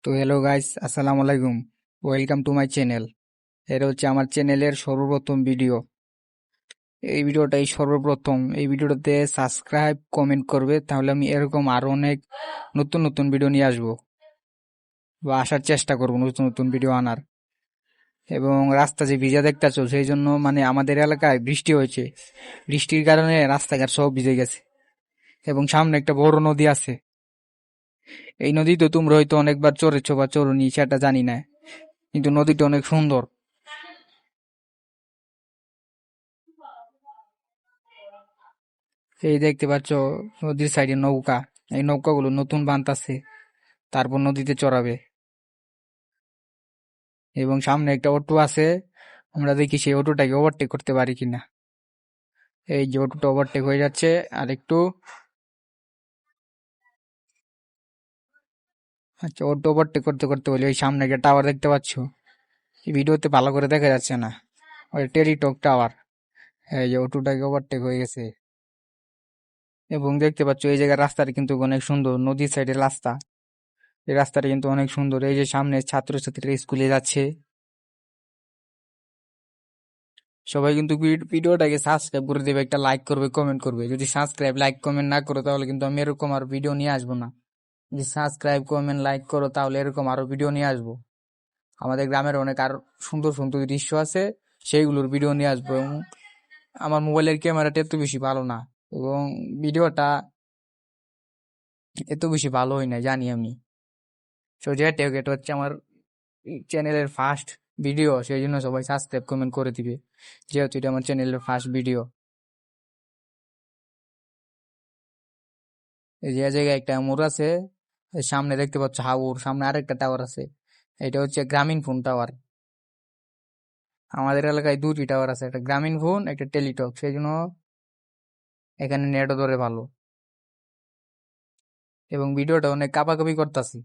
তো hello guys, আসসালামু আলাইকুম। Welcome to my channel. এটা হচ্ছে আমার চ্যানেলের সর্বপ্রথম ভিডিও। এই ভিডিওটাতে সাবস্ক্রাইব কমেন্ট করবে, তাহলে আমি এরকম আরো অনেক নতুন নতুন ভিডিও নিয়ে আসবো বা আসার চেষ্টা করবো নতুন নতুন ভিডিও আনার। এবং রাস্তা যে ভিজা দেখতেছো, সেই জন্য মানে আমাদের এলাকায় বৃষ্টি হয়েছে। বৃষ্টির কারণে রাস্তাঘাট সব ভিজে গেছে এবং সামনে একটা বড় নদী আছে। এই নদী তো তোমরা হয়তো অনেকবার চড়েছো বা চড়োনি, সেটা জানি না, কিন্তু নদীটা অনেক সুন্দর। এই দেখতে পাচ্ছ নদীর সাইডে নৌকা। এই নৌকাগুলো নতুন বানতাছে, তারপর নদীতে চড়াবে। এবং সামনে একটা অটো আছে, আমরা দেখি সেই অটোটাকে ওভারটেক করতে পারি কিনা। এই যে অটোটা ওভারটেক হয়ে যাচ্ছে আর একটু। আচ্ছা, অটো ওভারটেক করতে করতে বলি, ওই সামনে একটা টাওয়ার দেখতে পাচ্ছ। এই ভিডিওতে ভালো করে দেখা যাচ্ছে না, ওই টেলিটক টাওয়ার। এই যে অটোটাকে ওভারটেক হয়ে গেছে। এবং দেখতে পাচ্ছ এই জায়গার রাস্তাটা কিন্তু অনেক সুন্দর, নদীর সাইডের রাস্তা। এই রাস্তাটা কিন্তু অনেক সুন্দর। এই যে সামনে ছাত্রছাত্রীরা স্কুলে যাচ্ছে। সবাই কিন্তু ভিডিওটাকে সাবস্ক্রাইব করে দেবে, একটা লাইক করবে, কমেন্ট করবে। যদি সাবস্ক্রাইব লাইক কমেন্ট না করো, তাহলে কিন্তু আমি এরকম আর ভিডিও নিয়ে আসবো না। যদি সাবস্ক্রাইব কমেন্ট লাইক করো, তাহলে এরকম আরো ভিডিও নিয়ে আসবো। আমাদের গ্রামের অনেক আর সুন্দর সুন্দর দৃশ্য আছে, সেইগুলোর ভিডিও নিয়ে আসবো। এবং আমার মোবাইলের ক্যামেরাটা এত বেশি ভালো না, এবং ভিডিওটা এত বেশি ভালো হয় না, জানি আমি। তো যেটা হোক, এটা হচ্ছে আমার চ্যানেলের ফার্স্ট ভিডিও, সেই জন্য সবাই সাবস্ক্রাইব কমেন্ট করে দিবে, যেহেতু এটা আমার চ্যানেলের ফার্স্ট ভিডিও। এই যে জায়গায় একটা মোড় আছে, এর সামনে দেখতে পাচ্ছ হাউর, সামনে আরেকটা টাওয়ার আছে। এটা হচ্ছে গ্রামীণ ফোন টাওয়ার। আমাদের এলাকায় দুটি টাওয়ার আছে, একটা গ্রামীণ ফোন, একটা টেলিটক, সেই জন্য এখানে নেটও ধরে ভালো। এবং ভিডিওটা অনেক কাপাকাপি করতেছি।